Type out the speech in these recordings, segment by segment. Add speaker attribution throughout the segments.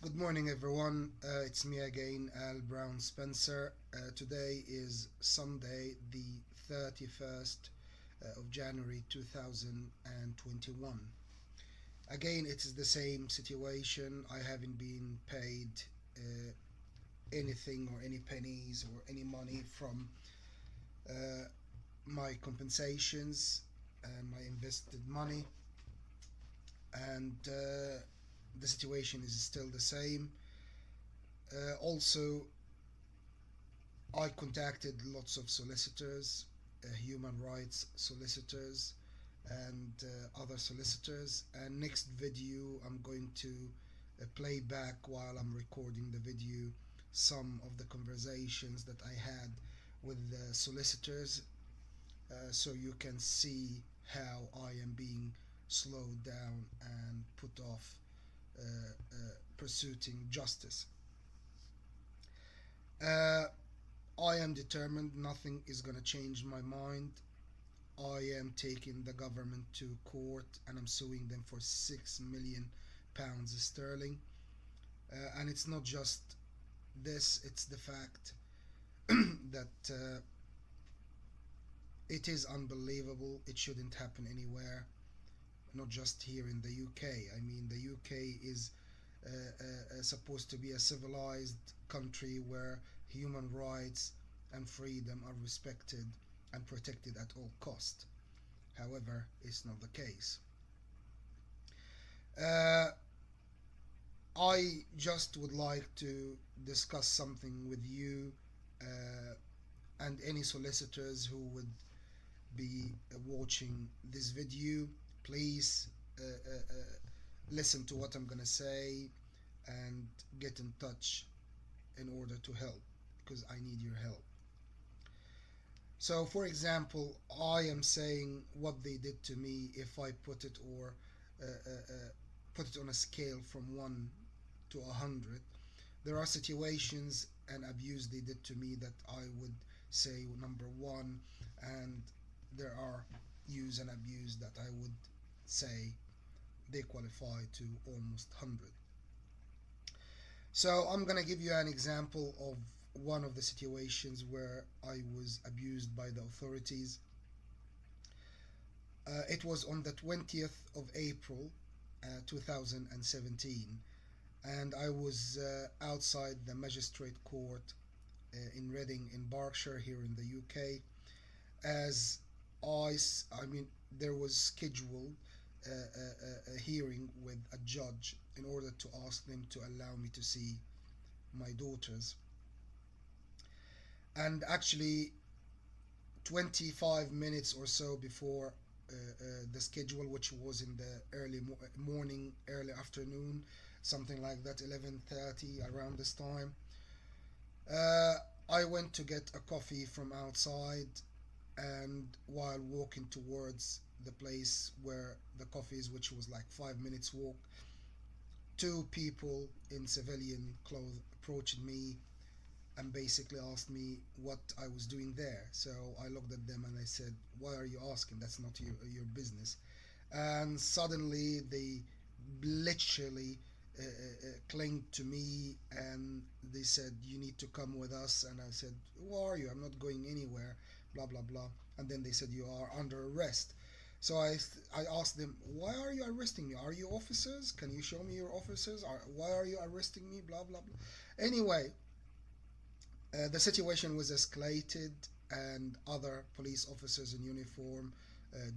Speaker 1: Good morning, everyone. It's me again, Al Brown Spencer. Today is Sunday, the 31st of January 2021. Again, it is the same situation. I haven't been paid uh, anything or any pennies or any money from uh, my compensations and my invested money, and the situation is still the same. Also, I contacted lots of solicitors, human rights solicitors, and other solicitors. And next video, I'm going to play back while I'm recording the video some of the conversations that I had with the solicitors, so you can see how I am being slowed down and put off pursuing justice. Uh, I am determined nothing is going to change my mind. I am taking the government to court and I'm suing them for £6 million sterling. And it's not just this, it's the fact that it is unbelievable. It shouldn't happen anywhere, not just here in the UK. I mean, the UK is supposed to be a civilized country where human rights and freedom are respected and protected at all cost. However, it's not the case. Uh, I just would like to discuss something with you uh, and any solicitors who would be watching this video. Please listen to what I'm gonna say and get in touch in order to help because I need your help. So, for example, I am saying what they did to me if I put it on a scale from 1 to 100. There are situations and abuse they did to me that I would say number 1, and there are use and abuse that I would say they qualify to almost 100. So I'm gonna give you an example of one of the situations where I was abused by the authorities. It was on the 20th of April 2017, and I was outside the magistrate court in Reading in Berkshire here in the UK. As I mean, there was scheduled a hearing with a judge in order to ask them to allow me to see my daughters. And actually, 25 minutes or so before the schedule, which was in the early morning, early afternoon, something like that, 11:30 around this time, uh, I went to get a coffee from outside, and while walking towards the place where the coffee is, which was like 5 minutes walk, two people in civilian clothes approached me and basically asked me what I was doing there. So I looked at them and I said, "Why are you asking? That's not your business." And suddenly they literally clinged to me and they said, "You need to come with us." And I said, "Who are you? I'm not going anywhere." Blah blah blah. And then they said, "You are under arrest." So I asked them, "Why are you arresting me? Are you officers? Can you show me your officers? Why are you arresting me?" Blah blah blah. Anyway, the situation was escalated, and other police officers in uniform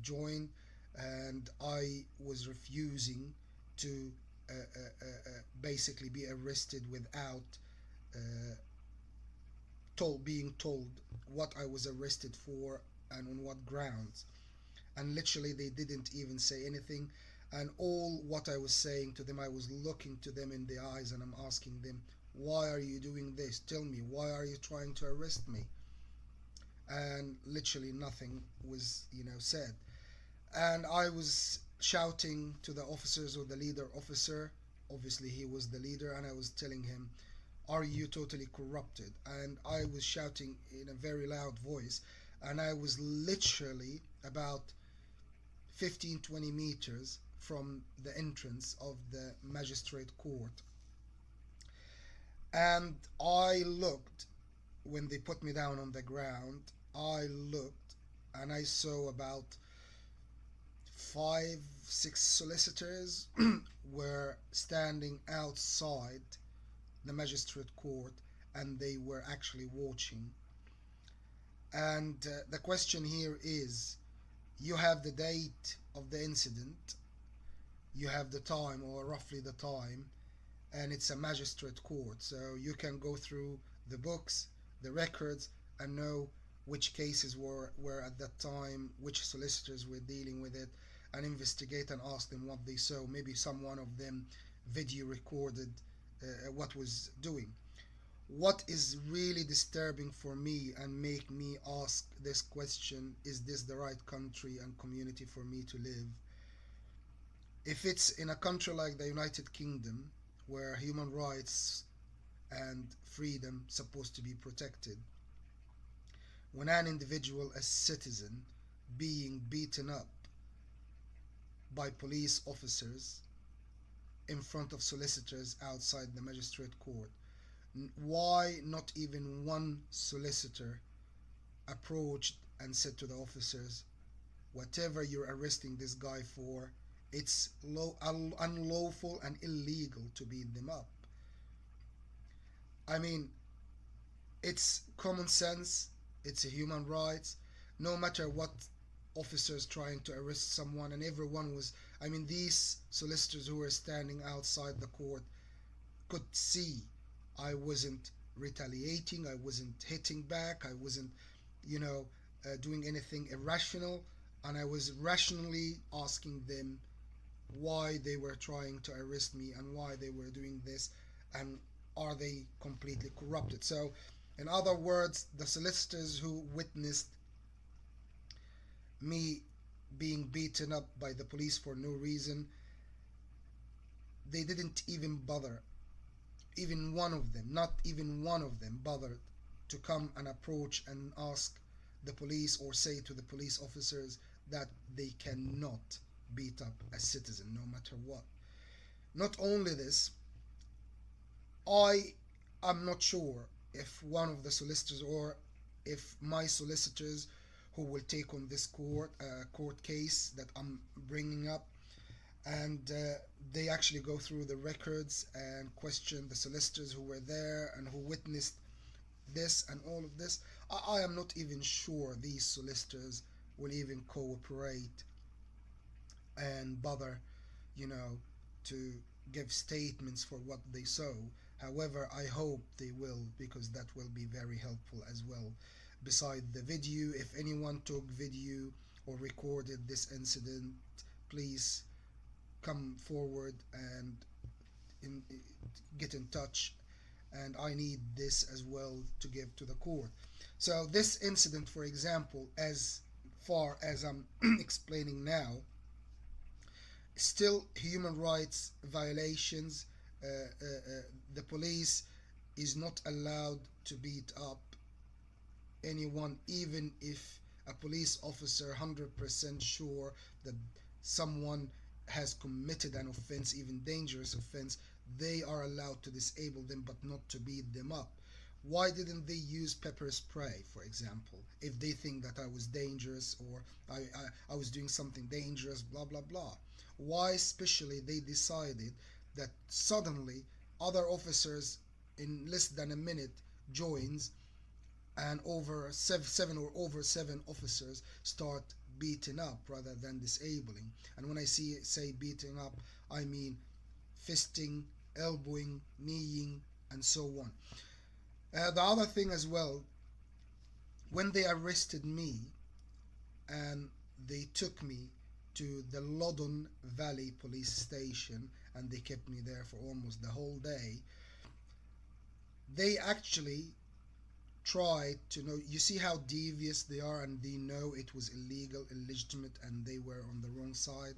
Speaker 1: joined, and I was refusing to basically be arrested without uh, being told what I was arrested for and on what grounds. And literally, they didn't even say anything. And all what I was saying to them, I was looking to them in the eyes and I'm asking them, "Why are you doing this? Tell me, why are you trying to arrest me?" And literally nothing was, said. And I was shouting to the officers or the leader officer. Obviously, he was the leader, and I was telling him, "Are you totally corrupted?" And I was shouting in a very loud voice, and I was literally about 15-20 meters from the entrance of the magistrate court. And I looked when they put me down on the ground. I looked and I saw about five, six solicitors were standing outside the magistrate court, and they were actually watching. And the question here is, you have the date of the incident, you have the time, or roughly the time, and it's a magistrate court, so you can go through the books, the records, and know which cases were at that time, which solicitors were dealing with it, and investigate and ask them what they saw. Maybe some one of them video recorded what was doing. What is really disturbing for me and make me ask this question, is this the right country and community for me to live? If it's in a country like the United Kingdom, where human rights and freedom supposed to be protected, when an individual, a citizen, being beaten up by police officers in front of solicitors outside the magistrate court, why not even one solicitor approached and said to the officers, whatever you're arresting this guy for, it's unlawful and illegal to beat them up? I mean, it's common sense, it's a human rights. No matter what officers trying to arrest someone, and everyone was, I mean, these solicitors who were standing outside the court could see I wasn't retaliating, I wasn't hitting back, I wasn't, you know, doing anything irrational, and I was rationally asking them why they were trying to arrest me and why they were doing this, and are they completely corrupted. So, in other words, the solicitors who witnessed me being beaten up by the police for no reason, they didn't even bother, even one of them, not even one of them bothered to come and approach and ask the police or say to the police officers that they cannot beat up a citizen no matter what. Not only this, I am not sure if one of the solicitors or if my solicitors who will take on this court case that I'm bringing up, and they actually go through the records and question the solicitors who were there and who witnessed this and all of this. I am not even sure these solicitors will even cooperate and bother, you know, to give statements for what they saw. However, I hope they will, because that will be very helpful as well. Beside the video, if anyone took video or recorded this incident, please come forward and in, get in touch, and I need this as well to give to the court. So this incident, for example, as far as I'm explaining now, still human rights violations. The police is not allowed to beat up anyone, even if a police officer 100% sure that someone has committed an offense, even dangerous offense. They are allowed to disable them but not to beat them up. Why didn't they use pepper spray, for example, if they think that I was dangerous, or I was doing something dangerous, blah blah blah? Why especially they decided that suddenly other officers in less than a minute joins, and over seven or over seven officers start beating up rather than disabling? And when I say beating up, I mean fisting, elbowing, kneeing, and so on. The other thing as well, when they arrested me and they took me to the Loddon Valley police station and they kept me there for almost the whole day, they actually tried to know, you see how devious they are, and they know it was illegal, illegitimate, and they were on the wrong side.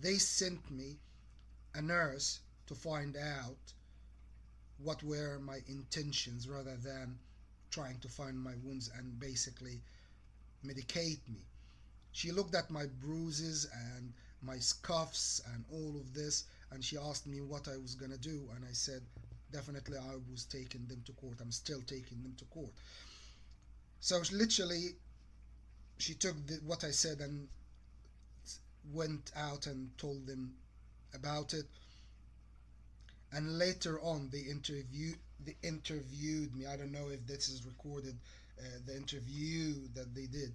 Speaker 1: They sent me a nurse to find out what were my intentions rather than trying to find my wounds and basically medicate me. She looked at my bruises and my scuffs and all of this, and she asked me what I was gonna do, and I said definitely I was taking them to court. I'm still taking them to court. So literally, she took what I said and went out and told them about it. And later on, they interviewed me. I don't know if this is recorded. The interview that they did,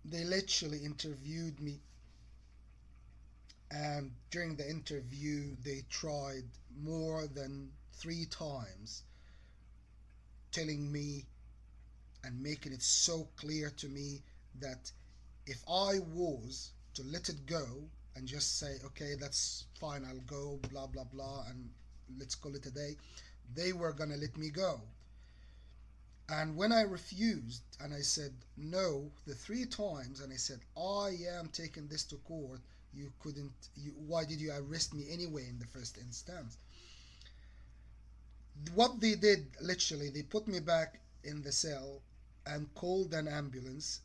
Speaker 1: they literally interviewed me, and during the interview, they tried more than 3 times telling me and making it so clear to me that if I was to let it go and just say, okay, that's fine, I'll go, blah, blah, blah, and let's call it a day, they were gonna let me go. And when I refused and I said no the 3 times, and I said, I am taking this to court, you couldn't, why did you arrest me anyway in the first instance? What they did, literally, they put me back in the cell and called an ambulance,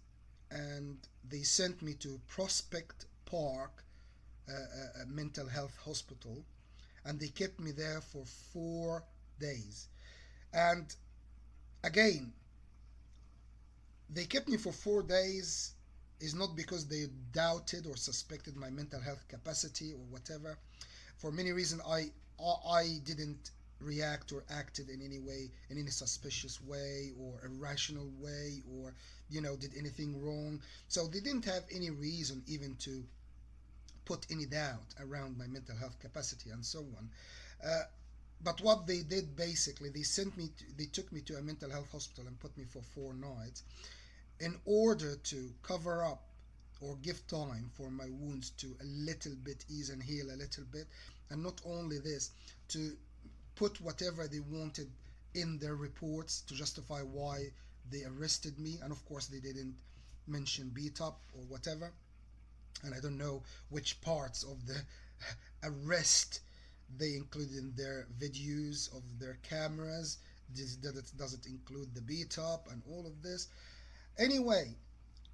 Speaker 1: and they sent me to Prospect Park, a mental health hospital, and they kept me there for 4 days. And again, they kept me for 4 days is not because they doubted or suspected my mental health capacity or whatever. For many reasons, I didn't react or acted in any way, in any suspicious way or irrational way, or did anything wrong. So they didn't have any reason even to put any doubt around my mental health capacity and so on. Uh, but what they did, basically, they took me to a mental health hospital and put me for 4 nights in order to cover up or give time for my wounds to a little bit ease and heal a little bit. And not only this, to put whatever they wanted in their reports to justify why they arrested me. And of course, they didn't mention beat up or whatever. And I don't know which parts of the arrest they included in their videos of their cameras. Does it include the beat up and all of this? Anyway,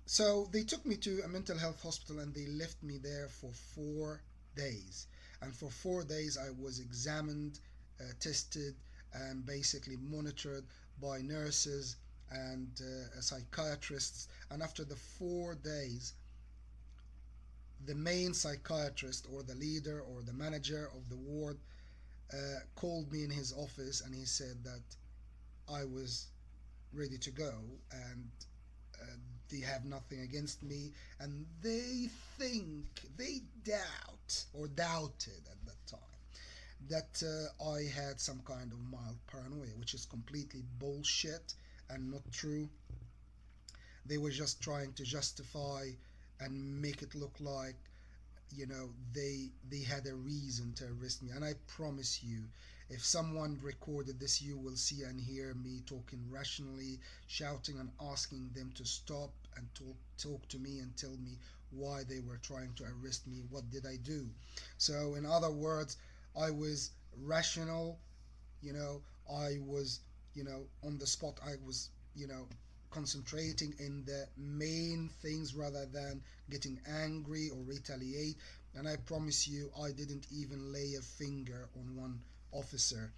Speaker 1: so they took me to a mental health hospital and they left me there for 4 days. And for 4 days, I was examined, tested, and basically monitored by nurses and psychiatrists. And after the 4 days, the main psychiatrist or the leader or the manager of the ward called me in his office, and he said that I was ready to go, and uh, they have nothing against me, and they doubt or doubted at that time that I had some kind of mild paranoia, which is completely bullshit and not true. They were just trying to justify and make it look like they had a reason to arrest me. And I promise you, if someone recorded this, you will see and hear me talking rationally, shouting and asking them to stop and talk to me and tell me why they were trying to arrest me. What did I do? So in other words, I was rational. I was on the spot. I was concentrating in the main things rather than getting angry or retaliate. And I promise you, I didn't even lay a finger on one officer.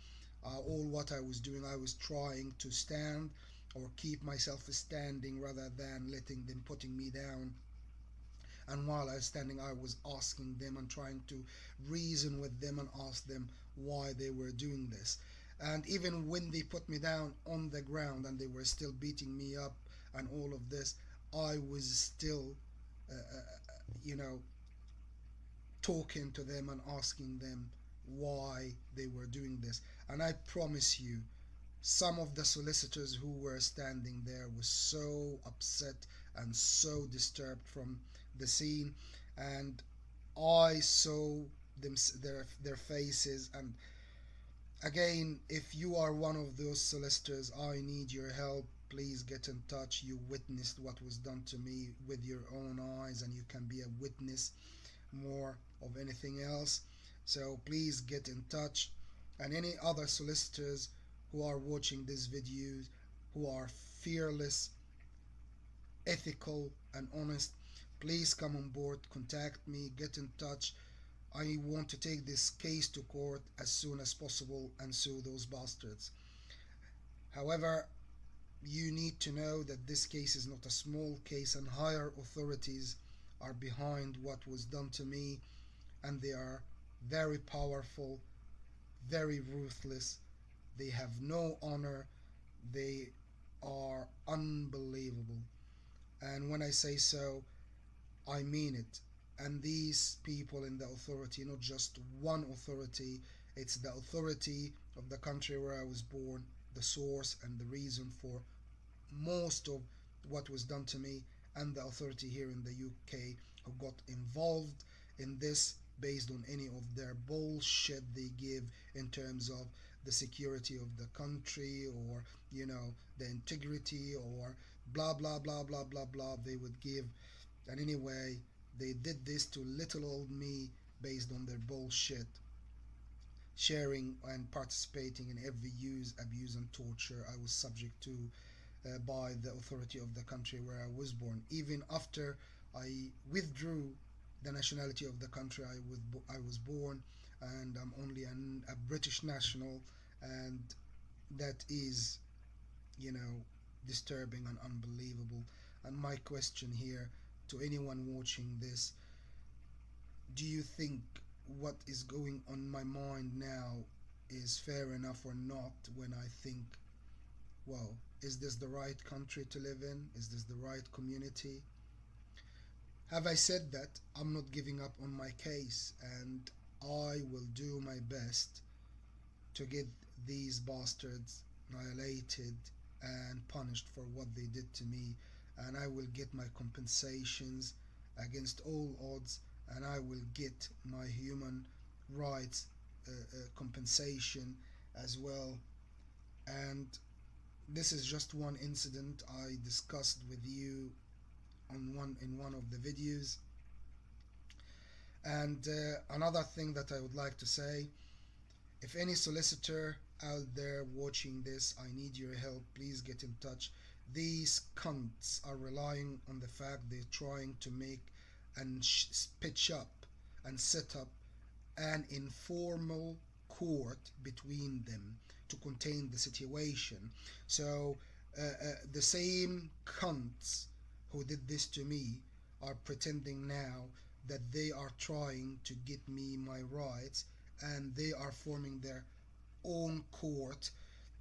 Speaker 1: All what I was doing, I was trying to stand or keep myself standing rather than letting them putting me down. And while I was standing, I was asking them and trying to reason with them and ask them why they were doing this. And even when they put me down on the ground and they were still beating me up and all of this, I was still, you know, talking to them and asking them why they were doing this. And I promise you, some of the solicitors who were standing there were so upset and so disturbed from the scene, and I saw their faces. And again, if you are one of those solicitors, I need your help. Please get in touch. You witnessed what was done to me with your own eyes, and you can be a witness more of anything else. So please get in touch. And any other solicitors who are watching these videos, who are fearless, ethical, and honest, please come on board, contact me, get in touch. I want to take this case to court as soon as possible and sue those bastards. However, you need to know that this case is not a small case, and higher authorities are behind what was done to me, and they are very powerful, very ruthless. They have no honor. They are unbelievable. And when I say so, I mean it. And these people in the authority, not just one authority, it's the authority of the country where I was born, the source and the reason for most of what was done to me, and the authority here in the UK who got involved in this based on any of their bullshit they give in terms of the security of the country, or the integrity, or blah blah blah blah blah blah they would give. And anyway, they did this to little old me based on their bullshit, sharing and participating in every use, abuse, and torture I was subject to by the authority of the country where I was born. Even after I withdrew the nationality of the country I was born, and I'm only a British national, and that is, you know, disturbing and unbelievable. And my question here to anyone watching this: do you think what is going on my mind now is fair enough or not, when I think, well, is this the right country to live in? Is this the right community? Have I said that? I'm not giving up on my case, and I will do my best to get these bastards annihilated and punished for what they did to me, and I will get my compensations against all odds, and I will get my human rights compensation as well. And this is just one incident I discussed with you in one of the videos. And another thing that I would like to say: if any solicitor out there watching this, I need your help. Please get in touch. These cunts are relying on the fact they're trying to make and pitch up and set up an informal court between them to contain the situation. So the same cunts who did this to me are pretending now that they are trying to get me my rights, and they are forming their own court,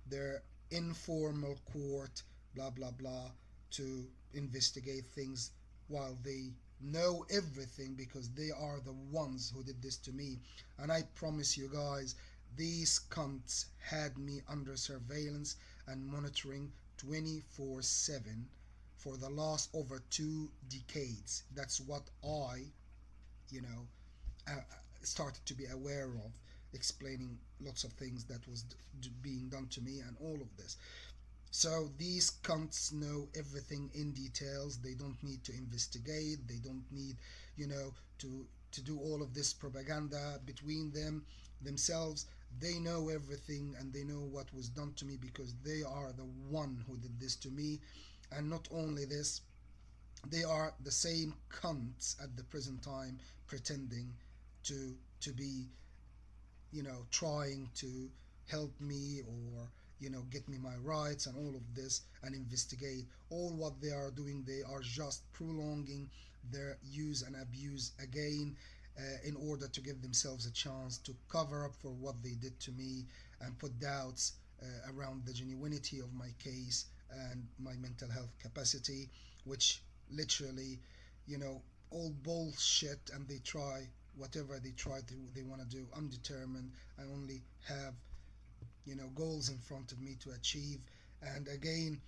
Speaker 1: their informal court, blah blah blah, to investigate things, while they know everything because they are the ones who did this to me. And I promise you guys, these cunts had me under surveillance and monitoring 24/7 for the last over 2 decades. That's what I, you know, started to be aware of, explaining lots of things that was being done to me and all of this. So these cunts know everything in details. They don't need to investigate. They don't need, to do all of this propaganda between themselves. They know everything, and they know what was done to me because they are the one who did this to me. And not only this, they are the same cunts at the present time pretending to be, trying to help me, or get me my rights and all of this, and investigate. All what they are doing, they are just prolonging their use and abuse again, in order to give themselves a chance to cover up for what they did to me, and put doubts around the genuinity of my case and my mental health capacity, which literally, all bullshit. And they try whatever they want to do. I'm determined. I only have, goals in front of me to achieve. And again,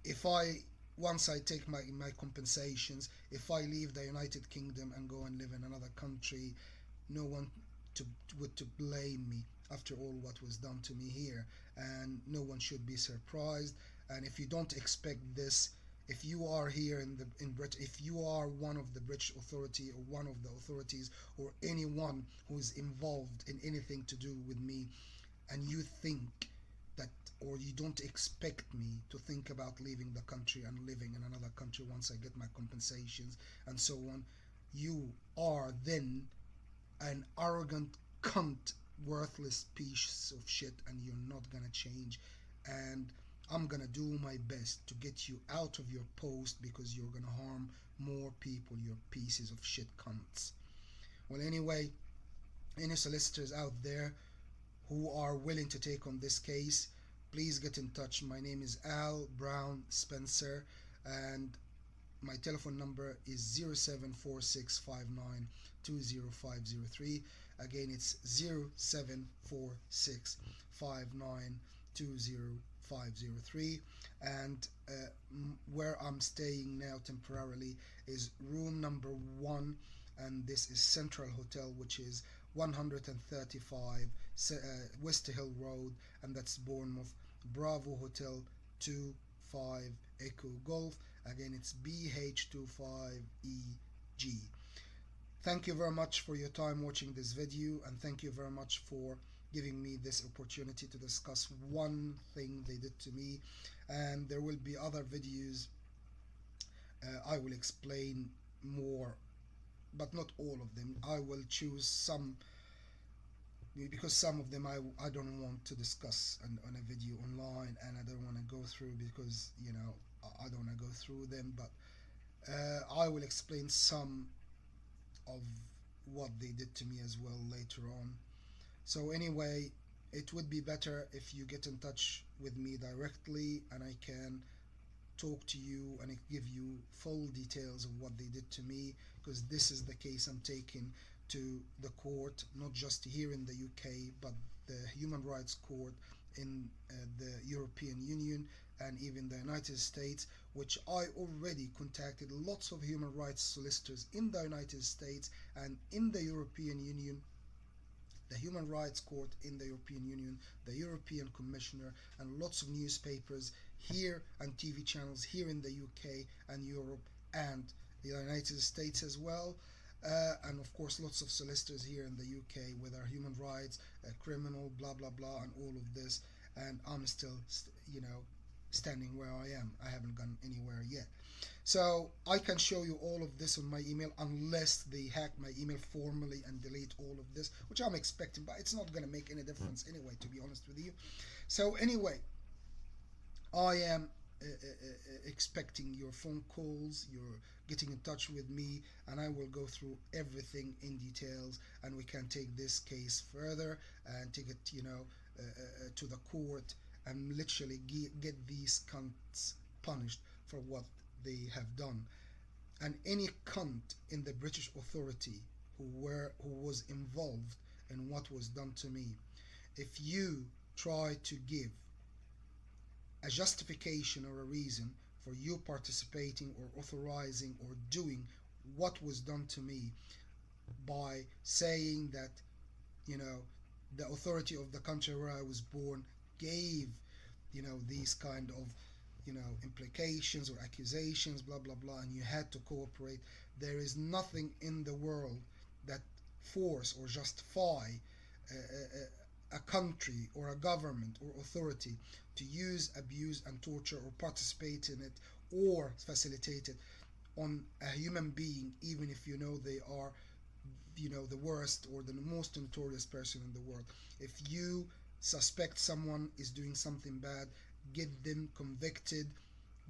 Speaker 1: if I once I take my compensations, if I leave the United Kingdom and go and live in another country, no one to would to blame me after all what was done to me here, and no one should be surprised. And if you don't expect this, if you are here in Britain, if you are one of the British authority, or one of the authorities, or anyone who is involved in anything to do with me, and you think that, or you don't expect me to think about leaving the country and living in another country once I get my compensations and so on, you are then an arrogant cunt, worthless piece of shit, and you're not gonna change. And I'm gonna do my best to get you out of your post because you're gonna harm more people, you pieces of shit cunts. Well, anyway, any solicitors out there who are willing to take on this case, please get in touch. My name is Al Brown Spencer, and my telephone number is 074659200503. Again, it's 074659200503. And where I'm staying now temporarily is room number 1, and this is Central Hotel, which is 135 West Hill Road, and that's Bournemouth. Bravo Hotel 25 Echo Golf. Again, it's BH25EG. Thank you very much for your time watching this video, and thank you very much for giving me this opportunity to discuss one thing they did to me. And there will be other videos. I will explain more, but not all of them. I will choose some, because some of them I don't want to discuss on a video online, and I don't want to go through because I don't want to go through them. But I will explain some of what they did to me as well later on. So anyway, it would be better if you get in touch with me directly, and I can talk to you and give you full details of what they did to me, because this is the case I'm taking to the court, not just here in the UK, but the Human Rights Court in the European Union and even the United States, which I already contacted lots of human rights solicitors in the United States and in the European Union, the Human Rights Court in the European Union, the European Commissioner, and lots of newspapers here and TV channels here in the UK and Europe and the United States as well. And of course lots of solicitors here in the UK with our human rights, criminal, blah blah blah, and all of this. And I'm still, standing where I am. I haven't gone anywhere yet. So I can show you all of this on my email, unless they hack my email formally and delete all of this, which I'm expecting, but it's not going to make any difference anyway, to be honest with you. So anyway, I am expecting your phone calls, your getting in touch with me, and I will go through everything in details, and we can take this case further and take it, to the court, and literally get these cunts punished for what they have done. And any cunt in the British authority who was involved in what was done to me, if you try to give a justification or a reason for you participating or authorizing or doing what was done to me by saying that, the authority of the country where I was born gave, these kind of, implications or accusations, blah blah blah, and you had to cooperate, there is nothing in the world that force or justify a country or a government or authority to use, abuse, and torture or participate in it or facilitate it on a human being, even if they are, the worst or the most notorious person in the world. If you suspect someone is doing something bad, get them convicted,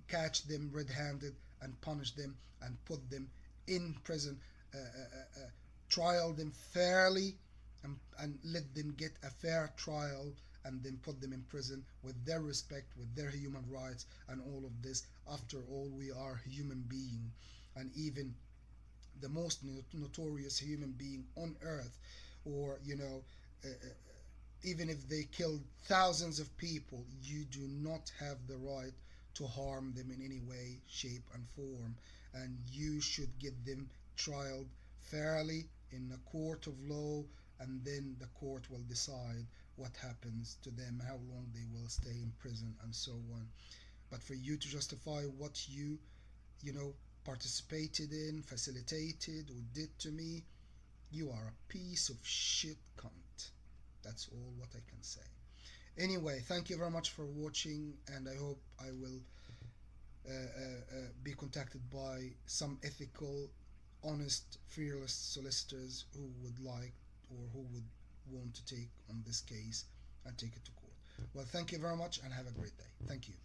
Speaker 1: catch them red-handed, and punish them and put them in prison, trial them fairly, and let them get a fair trial, and then put them in prison with their respect, with their human rights, and all of this. After all, we are human beings, and even the most notorious human being on earth, or even if they killed thousands of people, you do not have the right to harm them in any way, shape, and form. And you should get them trialed fairly in a court of law, and then the court will decide what happens to them, how long they will stay in prison, and so on. But for you to justify what you participated in, facilitated, or did to me, you are a piece of shit cunt. That's all what I can say. Anyway, thank you very much for watching, and I hope I will be contacted by some ethical honest, fearless solicitors who would like or who would want to take on this case and take it to court. Well, thank you very much and have a great day. Thank you.